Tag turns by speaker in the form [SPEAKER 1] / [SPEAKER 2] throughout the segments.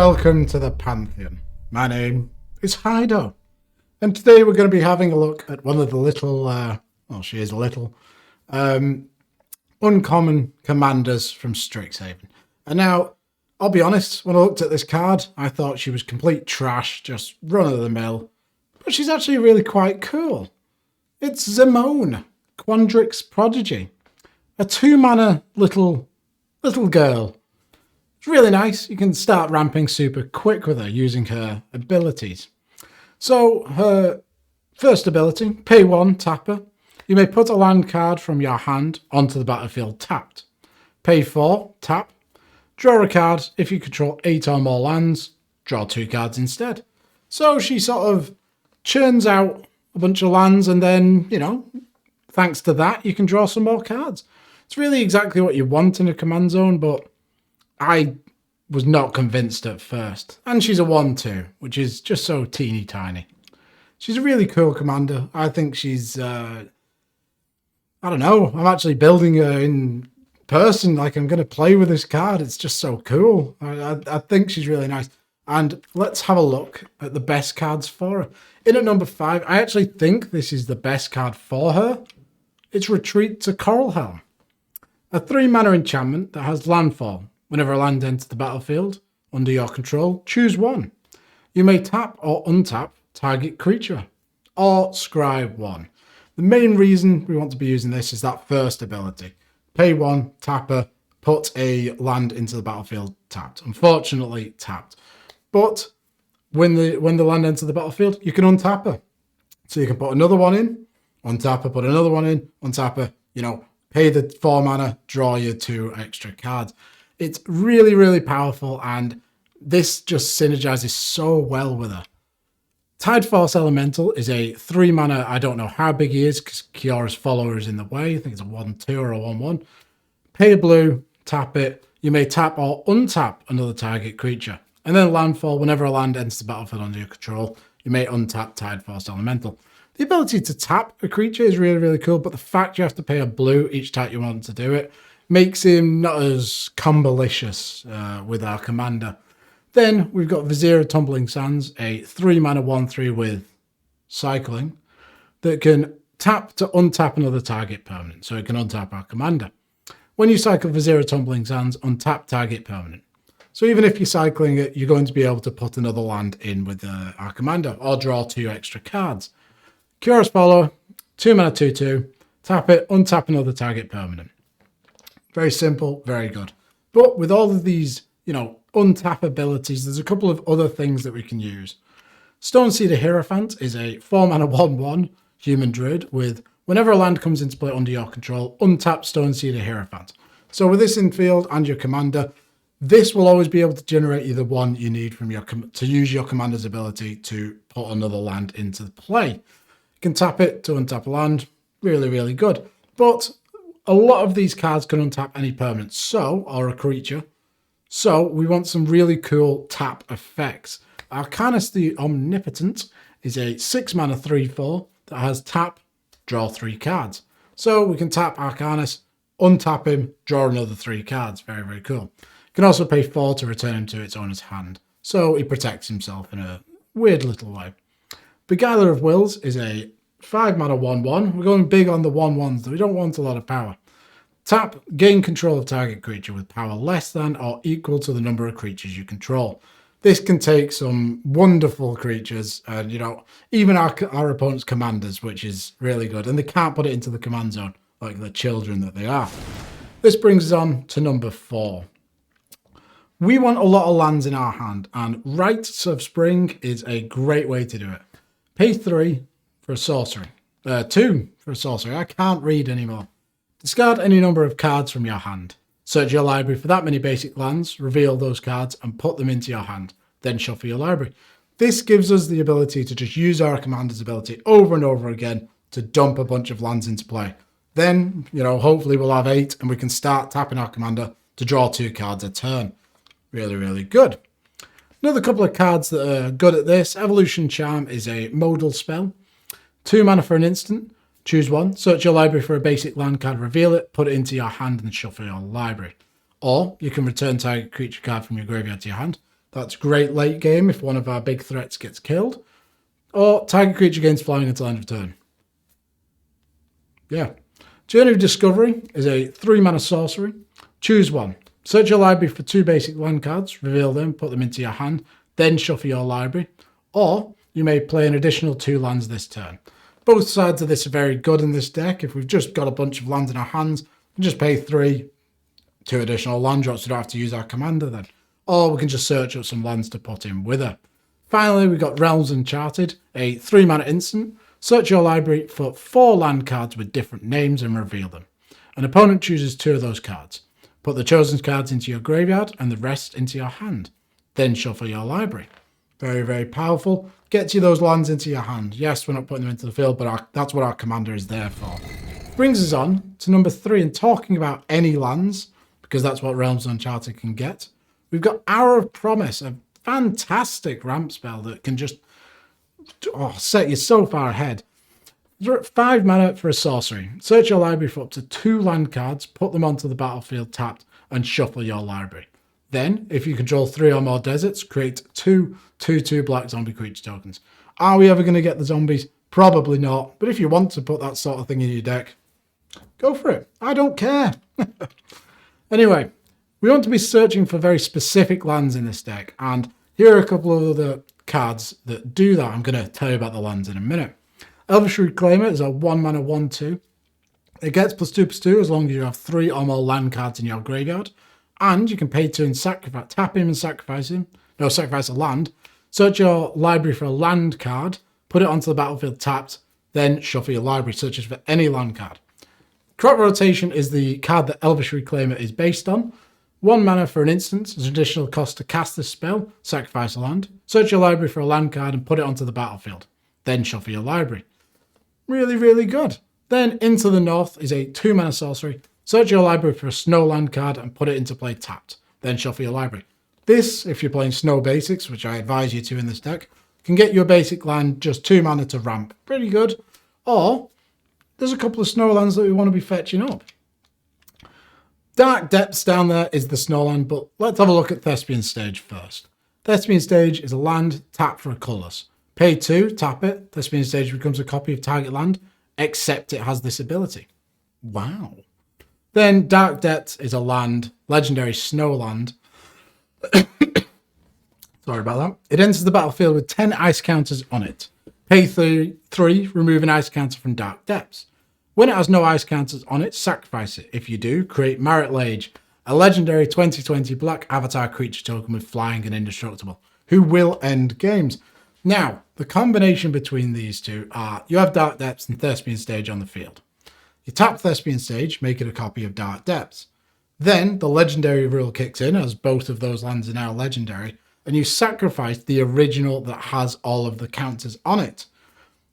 [SPEAKER 1] welcome to the Pantheon. My name is Hydo, and today we're going to be having a look at one of the little, well, she is a little, uncommon commanders from Strixhaven. And now, I'll be honest, when I looked at this card, I thought she was complete trash, just run-of-the-mill, but she's actually really quite cool. It's Zimone, Quandrix Prodigy, a 2-mana little girl. It's really nice. You can start ramping super quick with her using her abilities. So her first ability, pay 1, tapper. You may put a land card from your hand onto the battlefield tapped. Pay 4, tap. Draw a card. If you control 8 or more lands, draw 2 cards instead. So she sort of churns out a bunch of lands and then, you know, thanks to that, you can draw some more cards. It's really exactly what you want in a command zone, but I was not convinced at first. And she's a 1/2, which is just so teeny tiny. She's a really cool commander. I think she's, I don't know, I'm actually building her in person. Like, I'm going to play with this card. It's just so cool. I think she's really nice. And let's have a look at the best cards for her. In at number 5, I actually think this is the best card for her. It's Retreat to Coralhelm. A 3-mana enchantment that has landfall. Whenever a land enters the battlefield under your control, choose 1. You may tap or untap target creature, or scry 1. The main reason we want to be using this is that first ability. Pay 1, tapper, put a land into the battlefield tapped. Unfortunately, tapped. But when the land enters the battlefield, you can untap her. So you can put another one in, untap her, put another one in, untap her, you know, pay the 4 mana, draw your 2 extra cards. It's really, really powerful, and this just synergizes so well with her. Tide Force Elemental is a 3-mana, I don't know how big he is, because Kiora's follower is in the way. I think it's a 1/2 or a 1/1. Pay a blue, tap it. You may tap or untap another target creature. And then landfall, whenever a land enters the battlefield under your control, you may untap Tide Force Elemental. The ability to tap a creature is really, really cool, but the fact you have to pay a blue each time you want to do it makes him not as combolicious with our commander. Then we've got Vizier of Tumbling Sands, a 3-mana 1/3 with cycling that can tap to untap another target permanent, so it can untap our commander. When you cycle Vizier of Tumbling Sands, untap target permanent. So even if you're cycling it, you're going to be able to put another land in with our commander, or draw 2 extra cards. Kiora's follower, 2-mana 2/2, tap it, untap another target permanent. Very simple, very good. But with all of these, you know, untap abilities, there's a couple of other things that we can use. Stoneseeder Hierophant is a 4-mana 1/1 human druid with, whenever a land comes into play under your control, untap Stoneseeder Hierophant. So with this in field and your commander, this will always be able to generate you the one you need from your to use your commander's ability to put another land into the play. You can tap it to untap a land. Really, really good. But a lot of these cards can untap any permanent, or a creature. So we want some really cool tap effects. Arcanus the Omnipotent is a 6-mana 3/4 that has tap, draw 3 cards. So we can tap Arcanus, untap him, draw another 3 cards. Very, very cool. You can also pay 4 to return him to its owner's hand. So he protects himself in a weird little way. Beguiler of Wills is a 5-mana 1/1. We're going big on the 1/1s. We don't want a lot of power. Tap, gain control of target creature with power less than or equal to the number of creatures you control. This can take some wonderful creatures and, you know, even our opponent's commanders, which is really good. And they can't put it into the command zone like the children that they are. This brings us on to number 4. We want a lot of lands in our hand, and Rites of Spring is a great way to do it. Pay 3 for a sorcery. 2 for a sorcery. I can't read anymore. Discard any number of cards from your hand. Search your library for that many basic lands, reveal those cards, and put them into your hand. Then shuffle your library. This gives us the ability to just use our commander's ability over and over again to dump a bunch of lands into play. Then, you know, hopefully we'll have 8 and we can start tapping our commander to draw 2 cards a turn. Really, really good. Another couple of cards that are good at this. Evolution Charm is a modal spell. 2 mana for an instant. Choose 1. Search your library for a basic land card, reveal it, put it into your hand and shuffle your library. Or you can return target creature card from your graveyard to your hand. That's great late game if one of our big threats gets killed. Or target creature gains flying until end of turn. Yeah. Journey of Discovery is a 3-mana sorcery. Choose one. Search your library for 2 basic land cards, reveal them, put them into your hand, then shuffle your library. Or you may play an additional 2 lands this turn. Both sides of this are very good in this deck. If we've just got a bunch of lands in our hands, we just pay 3, 2 additional land drops, we don't have to use our commander then. Or we can just search up some lands to put in with her. Finally, we've got Realms Uncharted, a 3-mana instant. Search your library for 4 land cards with different names and reveal them. An opponent chooses 2 of those cards. Put the chosen cards into your graveyard and the rest into your hand. Then shuffle your library. Very, very powerful. Gets you those lands into your hand. Yes, we're not putting them into the field, but that's what our commander is there for. Brings us on to number 3, and talking about any lands, because that's what Realms Uncharted can get. We've got Hour of Promise, a fantastic ramp spell that can just set you so far ahead. 5 mana for a sorcery. Search your library for up to 2 land cards, put them onto the battlefield tapped, and shuffle your library. Then, if you control 3 or more deserts, create 2 2/2 black zombie creature tokens. Are we ever going to get the zombies? Probably not. But if you want to put that sort of thing in your deck, go for it. I don't care. Anyway, we want to be searching for very specific lands in this deck, and here are a couple of other cards that do that. I'm going to tell you about the lands in a minute. Elvish Reclaimer is a 1-mana 1/2. It gets +2/+2 as long as you have 3 or more land cards in your graveyard, and you can pay 2 and tap him and sacrifice him. No, sacrifice a land. Search your library for a land card, put it onto the battlefield tapped, then shuffle your library, searches for any land card. Crop Rotation is the card that Elvish Reclaimer is based on. 1 mana for an instant. There's an additional cost to cast this spell. Sacrifice a land. Search your library for a land card and put it onto the battlefield. Then shuffle your library. Really, really good. Then Into the North is a 2-mana sorcery. Search your library for a snow land card and put it into play tapped. Then shuffle your library. This, if you're playing snow basics, which I advise you to in this deck, can get you a basic land, just 2 mana to ramp. Pretty good. Or there's a couple of snow lands that we want to be fetching up. Dark Depths down there is the Snowland, but let's have a look at Thespian Stage first. Thespian Stage is a land, tap for a colourless. Pay 2, tap it. Thespian Stage becomes a copy of target land, except it has this ability. Wow. Then Dark Depths is a land, legendary Snowland. Sorry about that. It enters the battlefield with 10 ice counters on it. Pay 3, remove an ice counter from Dark Depths. When it has no ice counters on it, sacrifice it. If you do, create Marit Lage, a legendary 2020 black avatar creature token with flying and indestructible, who will end games. Now, the combination between these two are, you have Dark Depths and Thespian Stage on the field. You tap Thespian Stage, make it a copy of Dark Depths. Then the legendary rule kicks in, as both of those lands are now legendary, and you sacrifice the original that has all of the counters on it.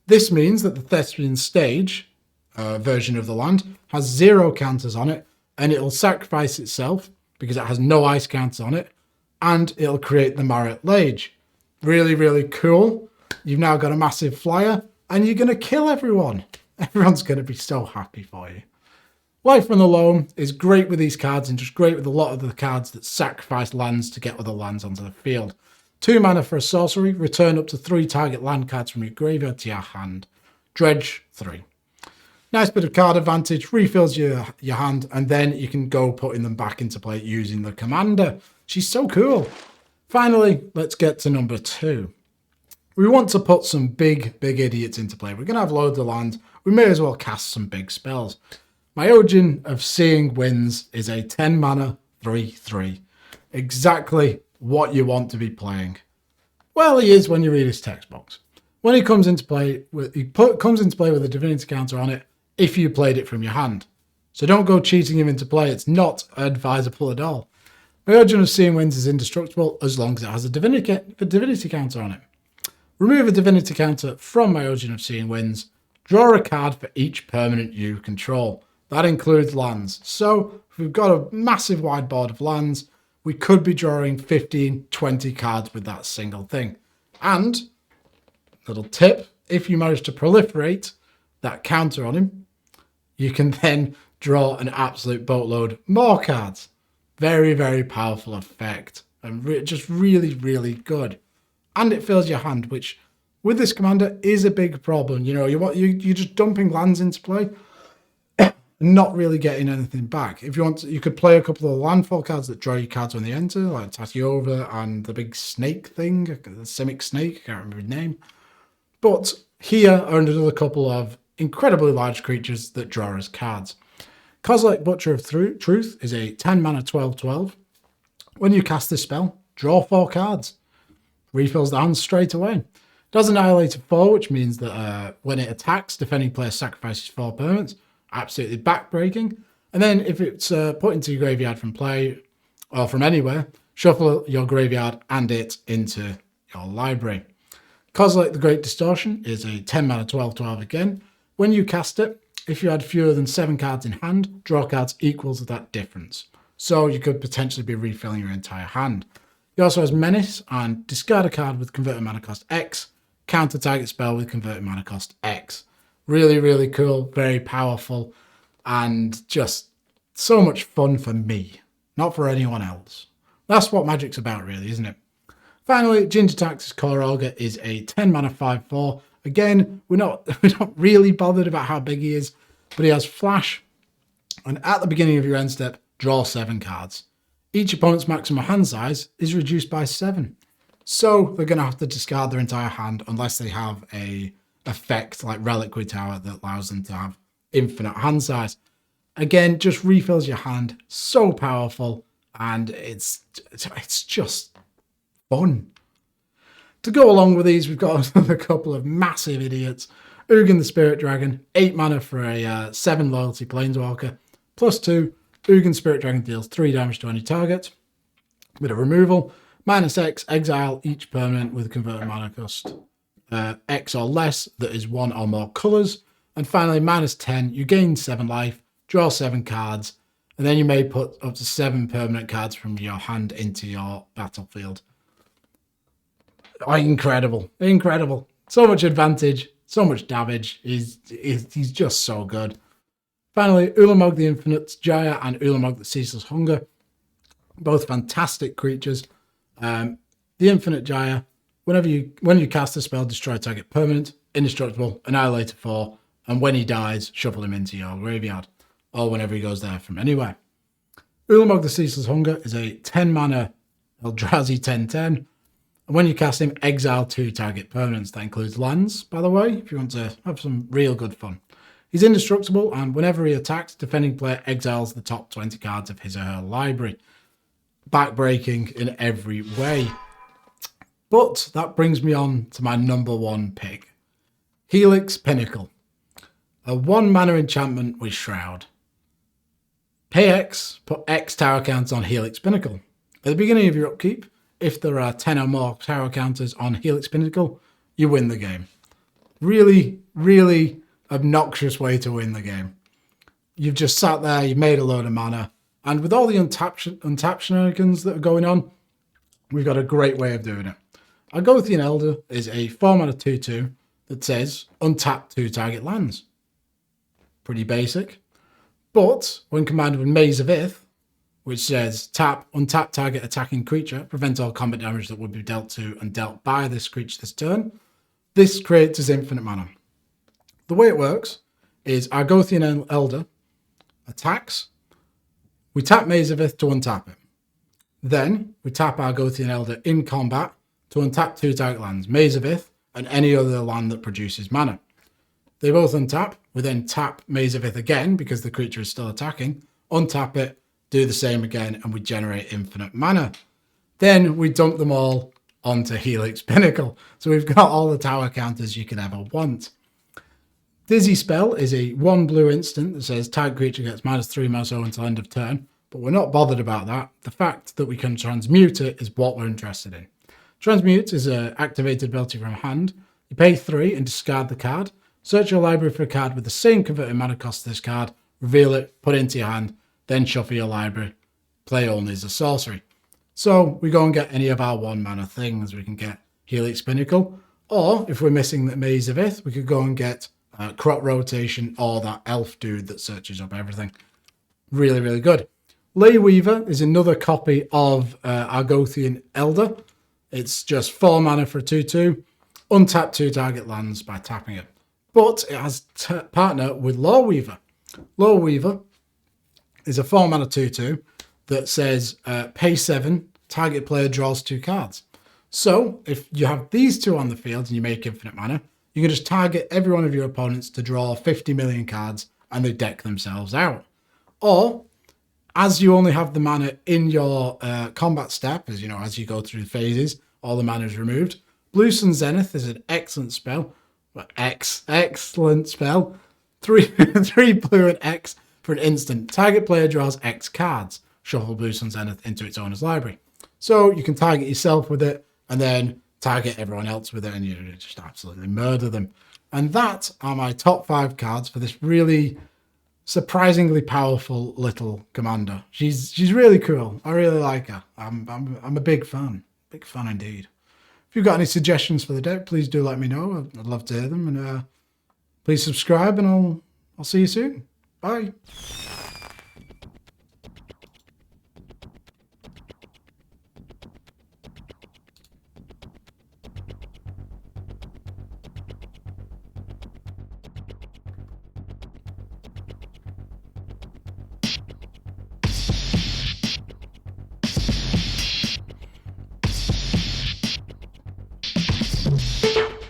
[SPEAKER 1] This means that the Thespian Stage version of the land has 0 counters on it, and it'll sacrifice itself because it has no ice counters on it, and it'll create the Marit Lage. Really, really cool. You've now got a massive flyer, and you're going to kill everyone. Everyone's going to be so happy for you. Life from the Loam is great with these cards, and just great with a lot of the cards that sacrifice lands to get other lands onto the field. 2 mana for a sorcery, return up to 3 target land cards from your graveyard to your hand. Dredge 3. Nice bit of card advantage, refills your hand, and then you can go putting them back into play using the commander. She's so cool. Finally, let's get to number 2. We want to put some big idiots into play. We're going to have loads of land. We may as well cast some big spells. Myojin of Seeing Winds is a 10 mana 3/3. Exactly what you want to be playing. Well, he is when you read his text box. When he comes into play, comes into play with a divinity counter on it if you played it from your hand. So don't go cheating him into play. It's not advisable at all. Myojin of Seeing Winds is indestructible as long as it has a divinity counter on it. Remove a divinity counter from Myojin of Seeing Winds. Draw a card for each permanent you control. That includes lands. So if we've got a massive wide board of lands, we could be drawing 15, 20 cards with that single thing. And, little tip, if you manage to proliferate that counter on him, you can then draw an absolute boatload more cards. Very, very powerful effect. and just really, really good. And it fills your hand, which with this commander is a big problem. You know, you're just dumping lands into play, not really getting anything back. If you want to, you could play a couple of landfall cards that draw you cards when they enter, like Tatiova and the big snake thing, the Simic Snake, I can't remember his name. But here are another couple of incredibly large creatures that draw us cards. Kozilek Butcher of Truth is a 10 mana 12/12. When you cast this spell, draw 4 cards. Refills the hand straight away. It does Annihilate 4, which means that when it attacks, defending player sacrifices 4 permanents. Absolutely backbreaking. And then if it's put into your graveyard from play or from anywhere, shuffle your graveyard and it into your library. Kozilek the Great Distortion is a 10 mana 12/12 again. When you cast it, if you had fewer than 7 cards in hand, draw cards equals that difference. So you could potentially be refilling your entire hand. He also has Menace and discard a card with converted mana cost X, counter target spell with converted mana cost X. Really, really cool, very powerful, and just so much fun for me, not for anyone else. That's what Magic's about, really, isn't it? Finally, Ginger Tax's Core Ogre is a 10 mana 5/4. Again, we're not really bothered about how big he is, but he has Flash, and at the beginning of your end step, draw 7 cards. Each opponent's maximum hand size is reduced by 7. So they're going to have to discard their entire hand unless they have a effect like Reliquary Tower that allows them to have infinite hand size. Again, just refills your hand. So powerful, and it's just fun. To go along with these, we've got another couple of massive idiots. Ugin the Spirit Dragon, 8 mana for a 7 loyalty Planeswalker. +2, Ugin Spirit Dragon deals 3 damage to any target. With a removal, -X, exile each permanent with a converted mana cost X or less that is 1 or more colours. And finally, -10, you gain 7 life, draw 7 cards, and then you may put up to 7 permanent cards from your hand into your battlefield. Oh, incredible. Incredible. So much advantage, so much damage. He's just so good. Finally, Ulamog the Infinite Jaya and Ulamog the Ceaseless Hunger. Both fantastic creatures. The Infinite Jaya, when you cast a spell, destroy target permanent, indestructible, annihilate 4, and when he dies, shuffle him into your graveyard, or whenever he goes there from anywhere. Ulamog the Ceaseless Hunger is a 10 mana Eldrazi 10/10. And when you cast him, exile 2 target permanents. That includes lands, by the way, if you want to have some real good fun. He's indestructible, and whenever he attacks, defending player exiles the top 20 cards of his or her library. Backbreaking in every way. But that brings me on to my number 1 pick. Helix Pinnacle. A 1 mana enchantment with Shroud. Pay X, put X tower counters on Helix Pinnacle. At the beginning of your upkeep, if there are 10 or more tower counters on Helix Pinnacle, you win the game. Really, really obnoxious way to win the game. You've just sat there, you've made a load of mana, and with all the untap shenanigans that are going on, we've got a great way of doing it. Argothian Elder is a 4 mana 2/2 that says untap 2 target lands. Pretty basic. But when combined with Maze of Ith, which says untap target attacking creature, prevent all combat damage that would be dealt to and dealt by this creature this turn, this creates his infinite mana. The way it works is Argothian Elder attacks, we tap Maze of Ith to untap it. Then we tap Argothian Elder in combat to untap 2 target lands, Maze of Ith and any other land that produces mana. They both untap, we then tap Maze of Ith again because the creature is still attacking, untap it, do the same again, and we generate infinite mana. Then we dump them all onto Helix Pinnacle. So we've got all the tower counters you could ever want. Dizzy Spell is a 1 blue instant that says target creature gets -3/-0 until end of turn, but we're not bothered about that. The fact that we can transmute it is what we're interested in. Transmute is an activated ability from hand. You pay 3 and discard the card. Search your library for a card with the same converted mana cost to this card, reveal it, put it into your hand, then shuffle your library. Play only as a sorcery. So we go and get any of our 1 mana things. We can get Helix Pinnacle, or if we're missing the Maze of Ith, we could go and get Crop Rotation or that elf dude that searches up everything. Really, really good. Ley Weaver is another copy of Argothian Elder. It's just 4 mana for a 2/2. Untap 2 target lands by tapping it. But it has partner with Lore Weaver. Lore Weaver is a 4 mana 2/2 that says pay 7, target player draws 2 cards. So if you have these 2 on the field and you make infinite mana, you can just target every one of your opponents to draw 50 million cards and they deck themselves out. Or, as you only have the mana in your combat step, as you go through the phases, all the mana is removed. Bluesun Zenith is an excellent spell. Excellent spell. 3 blue and X for an instant. Target player draws X cards. Shuffle Bluesun Zenith into its owner's library. So you can target yourself with it and then target everyone else with it and you just absolutely murder them. And that are my top 5 cards for this really surprisingly powerful little commander. She's really cool. I really like her. I'm a big fan. Big fan indeed. If you've got any suggestions for the deck, please do let me know. I'd love to hear them. And please subscribe and I'll see you soon. Bye.